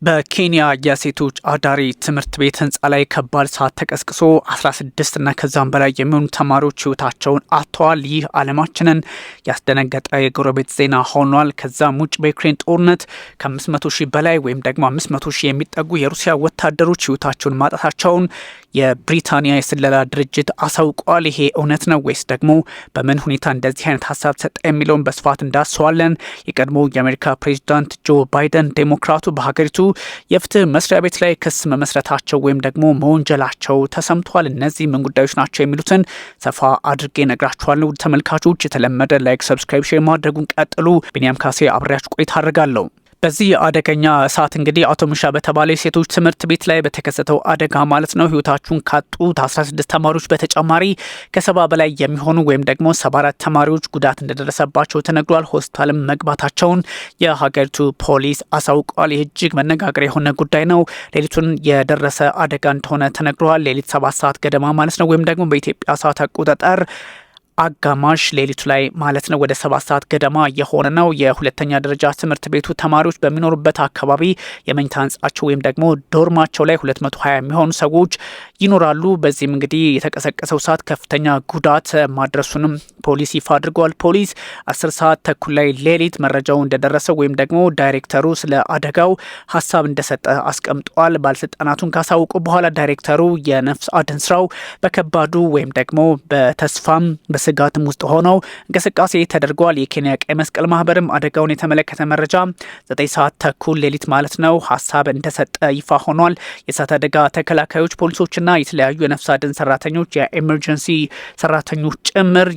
በኬንያ የሴቶች አዳሪ ትምህርት ቤት ህንፃ ላይ ከባድ እሳት ተቀስቅሶ 16 እና ከዛም በላይ የሚሆኑ ተማሪዎች ህይወታቸውን አጥተዋል። ይህ ዓለማችንን ያስደነገጠ የጎረቤት ዜና ሆኗል። ከዛም ውጭ በዩክሬን ጦርነት ከ500 ሺህ በላይ ወይም ደግሞ 500 ሺህ የሚጠጉ የሩሲያ ወታደሮች ህይወታቸውን ማጣታቸውን የብሪታንያ የስለላ ድርጅት አሳውቋል። ይሄ እውነት ነው ወይስ ደግሞ በምን ሁኔታ እንደዚህ አይነት ሀሳብ ሰጠ የሚለውን በስፋት እንዳስሰዋለን። የቀድሞ የአሜሪካ ፕሬዚዳንት ጆ ባይደን ዴሞክራቱ በሀገሪቱ የፍትህ መስሪያ ቤት ላይ ክስ መመስረታቸው ወይም ደግሞ መወንጀላቸው ተሰምቷል። እነዚህ ምን ጉዳዮች ናቸው የሚሉትን ሰፋ አድርጌ ነግራችኋለሁ። ተመልካቾች የተለመደ ላይክ፣ ሰብስክራይብ፣ ሼር ማድረጉን ቀጥሉ። ቢኒያም ካሴ አብሬያችሁ ቆይታ አድርጋለሁ። በዚህ አደገኛ እሳት እንግዲህ አውቶሙሻ በተባለ የሴቶች ትምህርት ቤት ላይ በተከሰተው አደጋ ማለት ነው ህይወታቸውን ካጡት 16 ተማሪዎች በተጨማሪ ከ70 በላይ የሚሆኑ ወይም ደግሞ 74 ተማሪዎች ጉዳት እንደደረሰባቸው ተነግሯል። ሆስፒታልም መግባታቸውን የሀገሪቱ ፖሊስ አሳውቋል። ይህ እጅግ መነጋገሪያ የሆነ ጉዳይ ነው። ሌሊቱን የደረሰ አደጋ እንደሆነ ተነግሯል። ሌሊት 7 ሰዓት ገደማ ማለት ነው ወይም ደግሞ በኢትዮጵያ ሰዓት አቆጣጠር አጋማሽ ሌሊቱ ላይ ማለት ነው ወደ 7 ሰዓት ገደማ የሆነ ነው። የሁለተኛ ደረጃ ትምህርት ቤቱ ተማሪዎች በሚኖሩበት አካባቢ የመኝታ ህንጻቸው ወይም ደግሞ ዶርማቸው ላይ 220 የሚሆኑ ሰዎች ይኖራሉ። በዚህም እንግዲህ የተቀሰቀሰው እሳት ከፍተኛ ጉዳት ማድረሱንም ፖሊስ ይፋ አድርገዋል። ፖሊስ 10 ሰዓት ተኩል ላይ ሌሊት መረጃው እንደደረሰው ወይም ደግሞ ዳይሬክተሩ ስለ አደጋው ሀሳብ እንደሰጠ አስቀምጧል። ባለስልጣናቱን ካሳወቁ በኋላ ዳይሬክተሩ የነፍስ አድን ስራው በከባዱ ወይም ደግሞ በተስፋም ስጋትም ውስጥ ሆነው እንቅስቃሴ ተደርጓል። የኬንያ ቀይ መስቀል ማህበርም አደጋውን የተመለከተ መረጃ 9 ሰዓት ተኩል ሌሊት ማለት ነው ሀሳብ እንደሰጠ ይፋ ሆኗል። የእሳት አደጋ ተከላካዮች፣ ፖሊሶችና የተለያዩ የነፍስ አድን ሰራተኞች፣ የኤመርጀንሲ ሰራተኞች ጭምር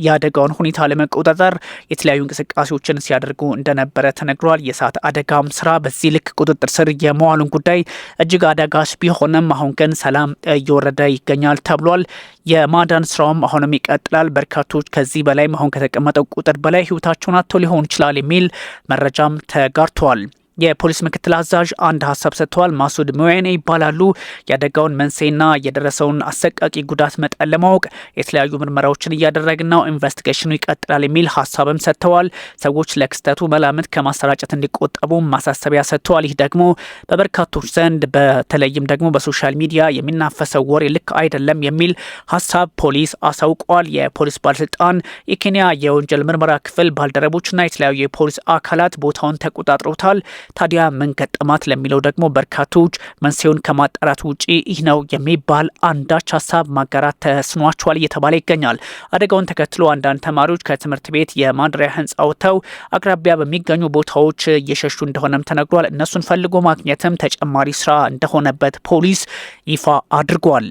የአደጋውን ሁኔታ ለመቆጣጠር የተለያዩ እንቅስቃሴዎችን ሲያደርጉ እንደነበረ ተነግሯል። የእሳት አደጋም ስራ በዚህ ልክ ቁጥጥር ስር የመዋሉን ጉዳይ እጅግ አዳጋች ቢሆንም አሁን ግን ሰላም እየወረደ ይገኛል ተብሏል። የማዳን ስራውም አሁንም ይቀጥላል። በርካቶች ከዚህ በላይ አሁን ከተቀመጠው ቁጥር በላይ ህይወታቸውን አጥተው ሊሆን ይችላል የሚል መረጃም ተጋርቷል። የፖሊስ ምክትል አዛዥ አንድ ሀሳብ ሰጥተዋል። ማሱድ ሙዌኔ ይባላሉ። የአደጋውን መንስኤና የደረሰውን አሰቃቂ ጉዳት መጠን ለማወቅ የተለያዩ ምርመራዎችን እያደረግን ነው፣ ኢንቨስቲጌሽኑ ይቀጥላል የሚል ሀሳብም ሰጥተዋል። ሰዎች ለክስተቱ መላምት ከማሰራጨት እንዲቆጠቡ ማሳሰቢያ ሰጥተዋል። ይህ ደግሞ በበርካቶች ዘንድ በተለይም ደግሞ በሶሻል ሚዲያ የሚናፈሰው ወሬ ልክ አይደለም የሚል ሀሳብ ፖሊስ አሳውቋል። የፖሊስ ባለስልጣን የኬንያ የወንጀል ምርመራ ክፍል ባልደረቦችና የተለያዩ የፖሊስ አካላት ቦታውን ተቆጣጥረውታል። ታዲያ ምን ገጠማት ለሚለው ደግሞ በርካቶች መንስኤውን ከማጣራት ውጪ ይህ ነው የሚባል አንዳች ሀሳብ ማጋራት ተስኗቸዋል እየተባለ ይገኛል። አደጋውን ተከትሎ አንዳንድ ተማሪዎች ከትምህርት ቤት የማደሪያ ህንፃ ወጥተው አቅራቢያ በሚገኙ ቦታዎች እየሸሹ እንደሆነም ተነግሯል። እነሱን ፈልጎ ማግኘትም ተጨማሪ ስራ እንደሆነበት ፖሊስ ይፋ አድርጓል።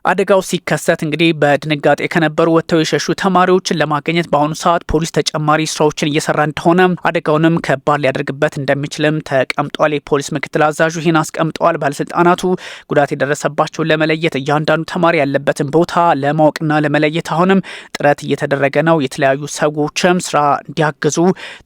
አደጋው ሲከሰት እንግዲህ በድንጋጤ ከነበሩ ወጥተው የሸሹ ተማሪዎችን ለማግኘት በአሁኑ ሰዓት ፖሊስ ተጨማሪ ስራዎችን እየሰራ እንደሆነ አደጋውንም ከባድ ሊያደርግበት እንደሚችልም ተቀምጧል። የፖሊስ ምክትል አዛዡ ይህን አስቀምጠዋል። ባለስልጣናቱ ጉዳት የደረሰባቸውን ለመለየት እያንዳንዱ ተማሪ ያለበትን ቦታ ለማወቅና ለመለየት አሁንም ጥረት እየተደረገ ነው። የተለያዩ ሰዎችም ስራ እንዲያግዙ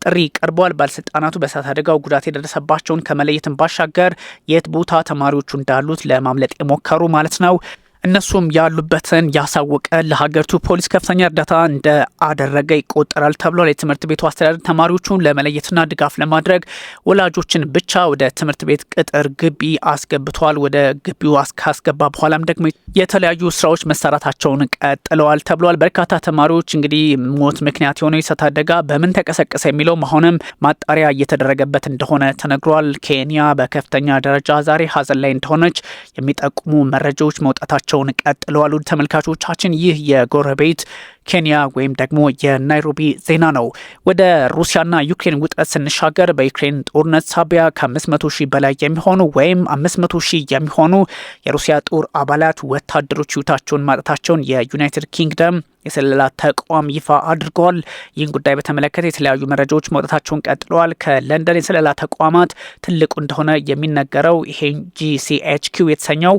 ጥሪ ቀርቧል። ባለስልጣናቱ በእሳት አደጋው ጉዳት የደረሰባቸውን ከመለየትን ባሻገር የት ቦታ ተማሪዎቹ እንዳሉት ለማምለጥ የሞከሩ ማለት ነው እነሱም ያሉበትን ያሳወቀ ለሀገሪቱ ፖሊስ ከፍተኛ እርዳታ እንዳደረገ ይቆጠራል ተብሏል። የትምህርት ቤቱ አስተዳደር ተማሪዎቹን ለመለየትና ድጋፍ ለማድረግ ወላጆችን ብቻ ወደ ትምህርት ቤት ቅጥር ግቢ አስገብቷል። ወደ ግቢው ካስገባ በኋላም ደግሞ የተለያዩ ስራዎች መሰራታቸውን ቀጥለዋል ተብሏል። በርካታ ተማሪዎች እንግዲህ ሞት ምክንያት የሆነው የእሳት አደጋ በምን ተቀሰቀሰ የሚለው አሁንም ማጣሪያ እየተደረገበት እንደሆነ ተነግሯል። ኬንያ በከፍተኛ ደረጃ ዛሬ ሀዘን ላይ እንደሆነች የሚጠቁሙ መረጃዎች መውጣታቸው ቀጥለዋል። ተመልካቾቻችን ይህ የጎረቤት ኬንያ ወይም ደግሞ የናይሮቢ ዜና ነው። ወደ ሩሲያና ዩክሬን ውጥረት ስንሻገር በዩክሬን ጦርነት ሳቢያ ከ500 ሺህ በላይ የሚሆኑ ወይም 500 ሺህ የሚሆኑ የሩሲያ ጦር አባላት ወታደሮች ህይወታቸውን ማጣታቸውን የዩናይትድ ኪንግደም የስለላ ተቋም ይፋ አድርገዋል። ይህን ጉዳይ በተመለከተ የተለያዩ መረጃዎች መውጣታቸውን ቀጥለዋል። ከለንደን የስለላ ተቋማት ትልቁ እንደሆነ የሚነገረው ይሄ GCHQ የተሰኘው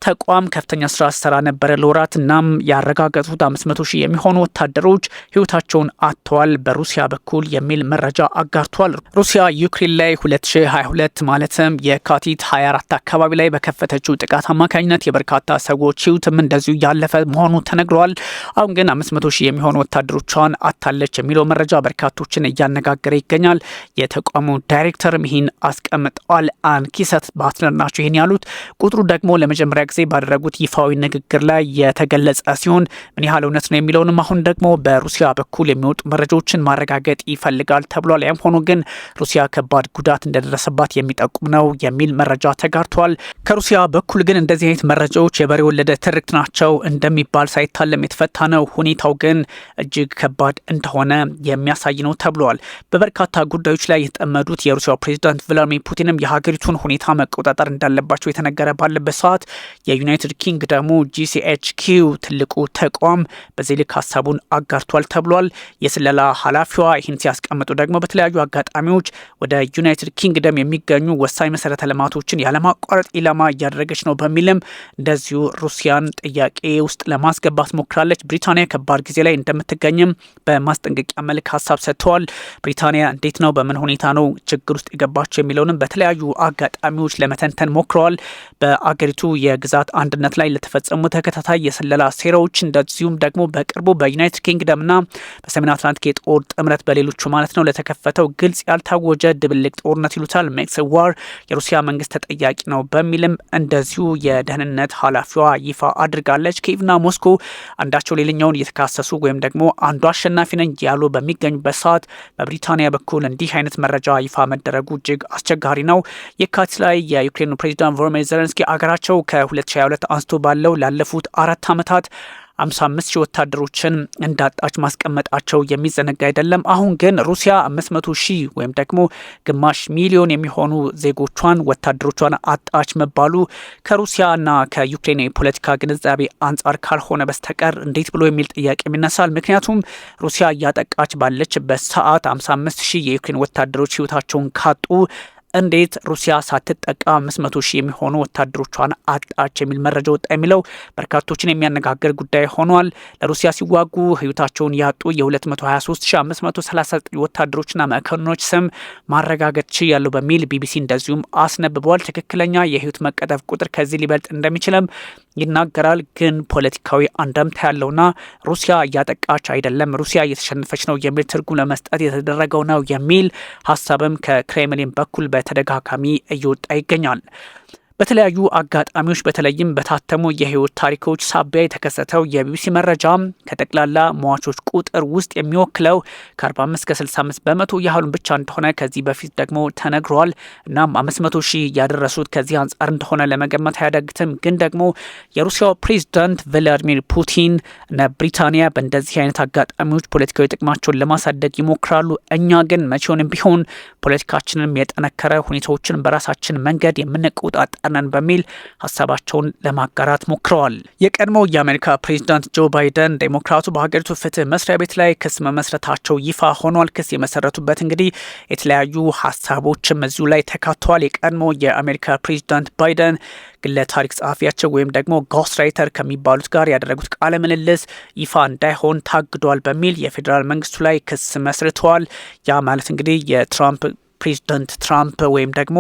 ተቋም ከፍተኛ ስራ ሰራ ነበረ ለወራት። እናም ያረጋገጡት 500 ሺህ የሚሆኑ ወታደሮች ህይወታቸውን አጥተዋል በሩሲያ በኩል የሚል መረጃ አጋርቷል። ሩሲያ ዩክሬን ላይ 2022 ማለትም የካቲት 24 አካባቢ ላይ በከፈተችው ጥቃት አማካኝነት የበርካታ ሰዎች ህይወትም እንደዚሁ ያለፈ መሆኑ ተነግሯል። አሁን ግን 500 ሺህ የሚሆኑ ወታደሮቿን አታለች የሚለው መረጃ በርካቶችን እያነጋገረ ይገኛል። የተቋሙ ዳይሬክተር ይህን አስቀምጠዋል። አንኪሰት ባትለር ናቸው ይህን ያሉት። ቁጥሩ ደግሞ ለመጀመሪያ ጊዜ ባደረጉት ይፋዊ ንግግር ላይ የተገለጸ ሲሆን ምን ያህል እውነት ነው የሚለውንም አሁን ደግሞ በሩሲያ በኩል የሚወጡ መረጃዎችን ማረጋገጥ ይፈልጋል ተብሏል። ያም ሆኖ ግን ሩሲያ ከባድ ጉዳት እንደደረሰባት የሚጠቁም ነው የሚል መረጃ ተጋርቷል። ከሩሲያ በኩል ግን እንደዚህ አይነት መረጃዎች የበሬ ወለደ ትርክት ናቸው እንደሚባል ሳይታለም የተፈታ ነው። ሁኔታው ግን እጅግ ከባድ እንደሆነ የሚያሳይ ነው ተብሏል። በበርካታ ጉዳዮች ላይ የተጠመዱት የሩሲያው ፕሬዚዳንት ቭላድሚር ፑቲንም የሀገሪቱን ሁኔታ መቆጣጠር እንዳለባቸው የተነገረ ባለበት ሰዓት የዩናይትድ ኪንግደሙ GCHQ ትልቁ ተቋም በዚህ ልክ ሀሳቡን አጋርቷል ተብሏል። የስለላ ኃላፊዋ ይህን ሲያስቀምጡ ደግሞ በተለያዩ አጋጣሚዎች ወደ ዩናይትድ ኪንግደም የሚገኙ ወሳኝ መሰረተ ልማቶችን ያለማቋረጥ ኢላማ እያደረገች ነው በሚልም እንደዚሁ ሩሲያን ጥያቄ ውስጥ ለማስገባት ሞክራለች። ብሪታንያ ከባድ ጊዜ ላይ እንደምትገኝም በማስጠንቀቂያ መልክ ሀሳብ ሰጥተዋል። ብሪታንያ እንዴት ነው በምን ሁኔታ ነው ችግር ውስጥ የገባቸው የሚለውንም በተለያዩ አጋጣሚዎች ለመተንተን ሞክረዋል። በአገሪቱ የግዛት አንድነት ላይ ለተፈጸሙ ተከታታይ የስለላ ሴራዎች እንደዚሁም ደግሞ በቅርቡ በዩናይትድ ኪንግደምና በሰሜን አትላንቲክ የጦር ጥምረት በሌሎቹ ማለት ነው ለተከፈተው ግልጽ ያልታወጀ ድብልቅ ጦርነት ይሉታል ሜክስ ዋር የሩሲያ መንግስት ተጠያቂ ነው በሚልም እንደዚሁ የደህንነት ኃላፊዋ ይፋ አድርጋለች። ኪየቭና ሞስኮ አንዳቸው ሌላኛውን እየተካሰሱ ወይም ደግሞ አንዱ አሸናፊ ነኝ ያሉ በሚገኙበት ሰዓት በብሪታንያ በኩል እንዲህ አይነት መረጃ ይፋ መደረጉ እጅግ አስቸጋሪ ነው። የካቲት ላይ የዩክሬኑ ፕሬዚዳንት ቮሎዲሚር ዜሌንስኪ አገራቸው ከ2022 አንስቶ ባለው ላለፉት 4 ዓመታት 55 ሺህ ወታደሮችን እንዳጣች ማስቀመጣቸው የሚዘነጋ አይደለም። አሁን ግን ሩሲያ 500 ሺህ ወይም ደግሞ ግማሽ ሚሊዮን የሚሆኑ ዜጎቿን ወታደሮቿን አጣች መባሉ ከሩሲያና ከዩክሬን የፖለቲካ ግንዛቤ አንጻር ካልሆነ በስተቀር እንዴት ብሎ የሚል ጥያቄ ይነሳል። ምክንያቱም ሩሲያ እያጠቃች ባለችበት ሰዓት 55 ሺህ የዩክሬን ወታደሮች ህይወታቸውን ካጡ እንዴት ሩሲያ ሳትጠቃ 500 ሺህ የሚሆኑ ወታደሮቿን አጣች የሚል መረጃ ወጣ የሚለው በርካቶችን የሚያነጋግር ጉዳይ ሆኗል። ለሩሲያ ሲዋጉ ህይወታቸውን ያጡ የ233539 ወታደሮችና መኮንኖች ስም ማረጋገጥ ችያለሁ በሚል ቢቢሲ እንደዚሁም አስነብበዋል። ትክክለኛ የህይወት መቀጠፍ ቁጥር ከዚህ ሊበልጥ እንደሚችልም ይናገራል። ግን ፖለቲካዊ አንደምታ ያለውና ሩሲያ እያጠቃች አይደለም፣ ሩሲያ እየተሸነፈች ነው የሚል ትርጉም ለመስጠት የተደረገው ነው የሚል ሀሳብም ከክሬምሊን በኩል በተደጋጋሚ እየወጣ ይገኛል። በተለያዩ አጋጣሚዎች በተለይም በታተሙ የህይወት ታሪኮች ሳቢያ የተከሰተው የቢቢሲ መረጃ ከጠቅላላ ሟቾች ቁጥር ውስጥ የሚወክለው ከ45 እስከ 65 በመቶ ያህሉን ብቻ እንደሆነ ከዚህ በፊት ደግሞ ተነግሯል። እናም 500 ሺህ ያደረሱት ከዚህ አንጻር እንደሆነ ለመገመት አያዳግትም። ግን ደግሞ የሩሲያው ፕሬዝዳንት ቭላድሚር ፑቲን እና ብሪታንያ በእንደዚህ አይነት አጋጣሚዎች ፖለቲካዊ ጥቅማቸውን ለማሳደግ ይሞክራሉ። እኛ ግን መቼውንም ቢሆን ፖለቲካችንን የጠነከረ ሁኔታዎችን በራሳችን መንገድ የምንቆጣጠር ነን በሚል ሀሳባቸውን ለማጋራት ሞክረዋል። የቀድሞው የአሜሪካ ፕሬዚዳንት ጆ ባይደን ዴሞክራቱ በሀገሪቱ ፍትህ መስሪያ ቤት ላይ ክስ መመስረታቸው ይፋ ሆኗል። ክስ የመሰረቱበት እንግዲህ የተለያዩ ሀሳቦችም እዚሁ ላይ ተካተዋል። የቀድሞው የአሜሪካ ፕሬዚዳንት ባይደን ግለ ታሪክ ጸሐፊያቸው ወይም ደግሞ ጎስት ራይተር ከሚባሉት ጋር ያደረጉት ቃለ ምልልስ ይፋ እንዳይሆን ታግዷል በሚል የፌዴራል መንግስቱ ላይ ክስ መስርተዋል። ያ ማለት እንግዲህ የትራምፕ ፕሬዚዳንት ትራምፕ ወይም ደግሞ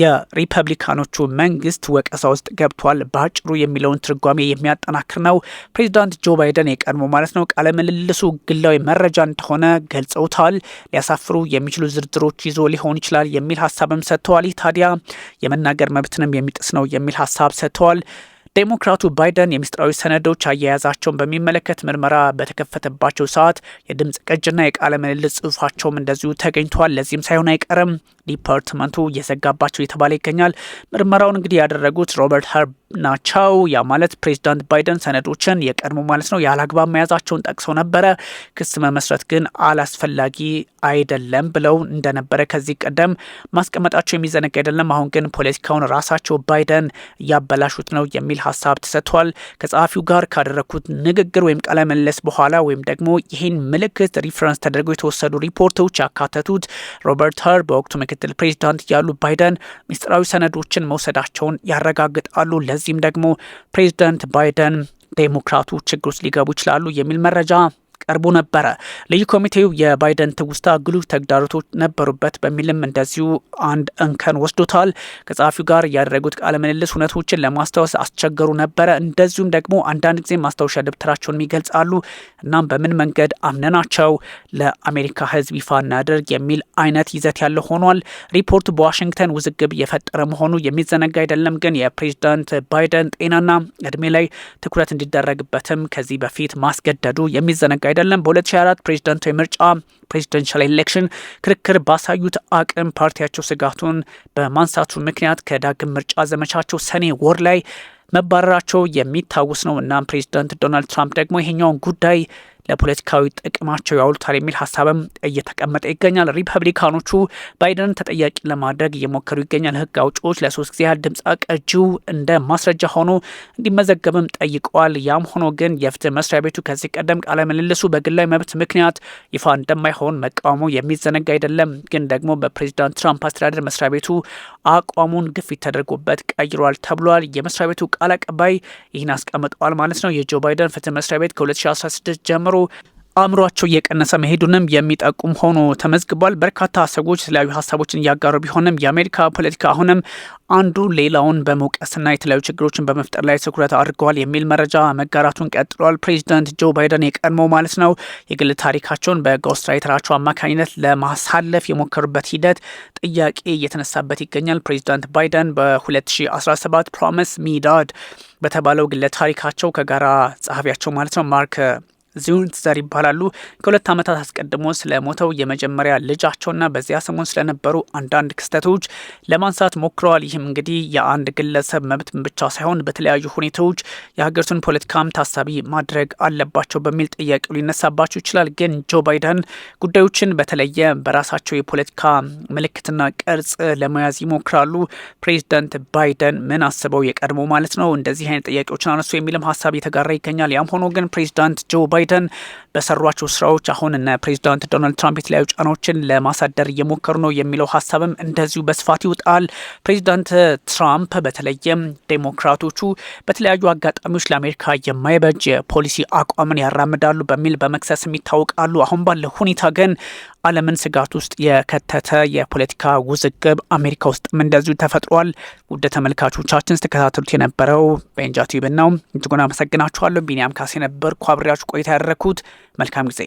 የሪፐብሊካኖቹ መንግስት ወቀሳ ውስጥ ገብቷል በአጭሩ የሚለውን ትርጓሜ የሚያጠናክር ነው። ፕሬዚዳንት ጆ ባይደን የቀድሞ ማለት ነው ቃለ ምልልሱ ግላዊ መረጃ እንደሆነ ገልጸውታል። ሊያሳፍሩ የሚችሉ ዝርዝሮች ይዞ ሊሆን ይችላል የሚል ሀሳብም ሰጥተዋል። ይህ ታዲያ የመናገር መብትንም የሚጥስ ነው የሚል ሀሳብ ሰጥተዋል። ዴሞክራቱ ባይደን የሚስጥራዊ ሰነዶች አያያዛቸውን በሚመለከት ምርመራ በተከፈተባቸው ሰዓት የድምጽ ቅጅና የቃለ ምልልስ ጽሁፋቸውም እንደዚሁ ተገኝቷል። ለዚህም ሳይሆን አይቀርም ዲፓርትመንቱ እየዘጋባቸው የተባለ ይገኛል። ምርመራውን እንግዲህ ያደረጉት ሮበርት ሀርብ ናቸው። ያ ማለት ፕሬዚዳንት ባይደን ሰነዶችን የቀድሞ ማለት ነው ያለ አግባብ መያዛቸውን ጠቅሰው ነበረ። ክስ መመስረት ግን አላስፈላጊ አይደለም ብለው እንደነበረ ከዚህ ቀደም ማስቀመጣቸው የሚዘነጋ አይደለም። አሁን ግን ፖለቲካውን ራሳቸው ባይደን እያበላሹት ነው የሚል ሀሳብ ተሰጥቷል። ከጸሐፊው ጋር ካደረኩት ንግግር ወይም ቃለ ምልልስ በኋላ ወይም ደግሞ ይህን ምልክት ሪፈረንስ ተደርገው የተወሰዱ ሪፖርቶች ያካተቱት ሮበርት ሀርብ በወቅቱ ምክትል ፕሬዚዳንት ያሉ ባይደን ሚስጥራዊ ሰነዶችን መውሰዳቸውን ያረጋግጣሉ። ለዚህም ደግሞ ፕሬዚዳንት ባይደን ዴሞክራቱ ችግር ውስጥ ሊገቡ ይችላሉ የሚል መረጃ ቀርቦ ነበረ። ልዩ ኮሚቴው የባይደን ትውስታ ግሉፍ ተግዳሮቶች ነበሩበት በሚልም እንደዚሁ አንድ እንከን ወስዶታል። ከጸሐፊው ጋር ያደረጉት ቃለ ምልልስ እውነቶችን ለማስታወስ አስቸገሩ ነበረ። እንደዚሁም ደግሞ አንዳንድ ጊዜ ማስታወሻ ደብተራቸውን ይገልጻሉ። እናም በምን መንገድ አምነናቸው ለአሜሪካ ሕዝብ ይፋ እናደርግ የሚል አይነት ይዘት ያለው ሆኗል። ሪፖርቱ በዋሽንግተን ውዝግብ የፈጠረ መሆኑ የሚዘነጋ አይደለም። ግን የፕሬዚዳንት ባይደን ጤናና እድሜ ላይ ትኩረት እንዲደረግበትም ከዚህ በፊት ማስገደዱ የሚዘነጋ አይደለም። በ2024 ፕሬዝዳንታዊ ምርጫ ፕሬዚደንሻል ኤሌክሽን ክርክር ባሳዩት አቅም ፓርቲያቸው ስጋቱን በማንሳቱ ምክንያት ከዳግም ምርጫ ዘመቻቸው ሰኔ ወር ላይ መባረራቸው የሚታወስ ነው። እናም ፕሬዚዳንት ዶናልድ ትራምፕ ደግሞ ይሄኛውን ጉዳይ ለፖለቲካዊ ጥቅማቸው ያውሉታል የሚል ሀሳብም እየተቀመጠ ይገኛል። ሪፐብሊካኖቹ ባይደን ተጠያቂ ለማድረግ እየሞከሩ ይገኛል። ህግ አውጪዎች ለ3 ጊዜ ያህል ድምፅ ቅጂው እንደ ማስረጃ ሆኖ እንዲመዘገብም ጠይቀዋል። ያም ሆኖ ግን የፍትህ መስሪያ ቤቱ ከዚህ ቀደም ቃለ ምልልሱ በግላዊ መብት ምክንያት ይፋ እንደማይሆን መቃወሙ የሚዘነጋ አይደለም። ግን ደግሞ በፕሬዚዳንት ትራምፕ አስተዳደር መስሪያ ቤቱ አቋሙን ግፊት ተደርጎበት ቀይሯል ተብሏል። የመስሪያ ቤቱ ቃል አቀባይ ይህን አስቀምጠዋል ማለት ነው። የጆ ባይደን ፍትህ መስሪያ ቤት ከ2016 ጀምሮ አእምሯቸው እየቀነሰ መሄዱንም የሚጠቁም ሆኖ ተመዝግቧል። በርካታ ሰዎች የተለያዩ ሀሳቦችን እያጋሩ ቢሆንም የአሜሪካ ፖለቲካ አሁንም አንዱ ሌላውን በመውቀስና የተለያዩ ችግሮችን በመፍጠር ላይ ትኩረት አድርገዋል የሚል መረጃ መጋራቱን ቀጥሏል። ፕሬዚዳንት ጆ ባይደን የቀድሞ ማለት ነው የግል ታሪካቸውን በጎስትራይተራቸው አማካኝነት ለማሳለፍ የሞከሩበት ሂደት ጥያቄ እየተነሳበት ይገኛል። ፕሬዚዳንት ባይደን በ2017 ፕሮሚስ ሚ ዳድ በተባለው ግለ ታሪካቸው ከጋራ ጸሐፊያቸው ማለት ነው ማርክ ዙከርበርግ ይባላሉ ከ2 ዓመታት አስቀድሞ ስለሞተው የመጀመሪያ ልጃቸውና በዚያ ሰሞን ስለነበሩ አንዳንድ ክስተቶች ለማንሳት ሞክረዋል። ይህም እንግዲህ የአንድ ግለሰብ መብት ብቻ ሳይሆን በተለያዩ ሁኔታዎች የሀገሪቱን ፖለቲካም ታሳቢ ማድረግ አለባቸው በሚል ጥያቄው ሊነሳባቸው ይችላል። ግን ጆ ባይደን ጉዳዮችን በተለየ በራሳቸው የፖለቲካ ምልክትና ቅርጽ ለመያዝ ይሞክራሉ። ፕሬዚዳንት ባይደን ምን አስበው የቀድሞ ማለት ነው እንደዚህ አይነት ጥያቄዎችን አነሱ የሚልም ሀሳብ እየተጋራ ይገኛል። ያም ሆኖ ግን ፕሬዚዳንት ጆ ባይደን በሰሯቸው ስራዎች አሁን እነ ፕሬዚዳንት ዶናልድ ትራምፕ የተለያዩ ጫናዎችን ለማሳደር እየሞከሩ ነው የሚለው ሀሳብም እንደዚሁ በስፋት ይወጣል። ፕሬዚዳንት ትራምፕ በተለይም ዴሞክራቶቹ በተለያዩ አጋጣሚዎች ለአሜሪካ የማይበጅ የፖሊሲ አቋምን ያራምዳሉ በሚል በመክሰስም ይታወቃሉ። አሁን ባለው ሁኔታ ግን ዓለምን ስጋት ውስጥ የከተተ የፖለቲካ ውዝግብ አሜሪካ ውስጥም እንደዚሁ ተፈጥሯል። ውድ ተመልካቾቻችን ስትከታተሉት የነበረው በእንጃ ቲዩብ ነው። እጅጉን አመሰግናችኋለሁ። ቢኒያም ካሴ ነበርኩ አብሬያችሁ ቆይታ ያደረኩት። መልካም ጊዜ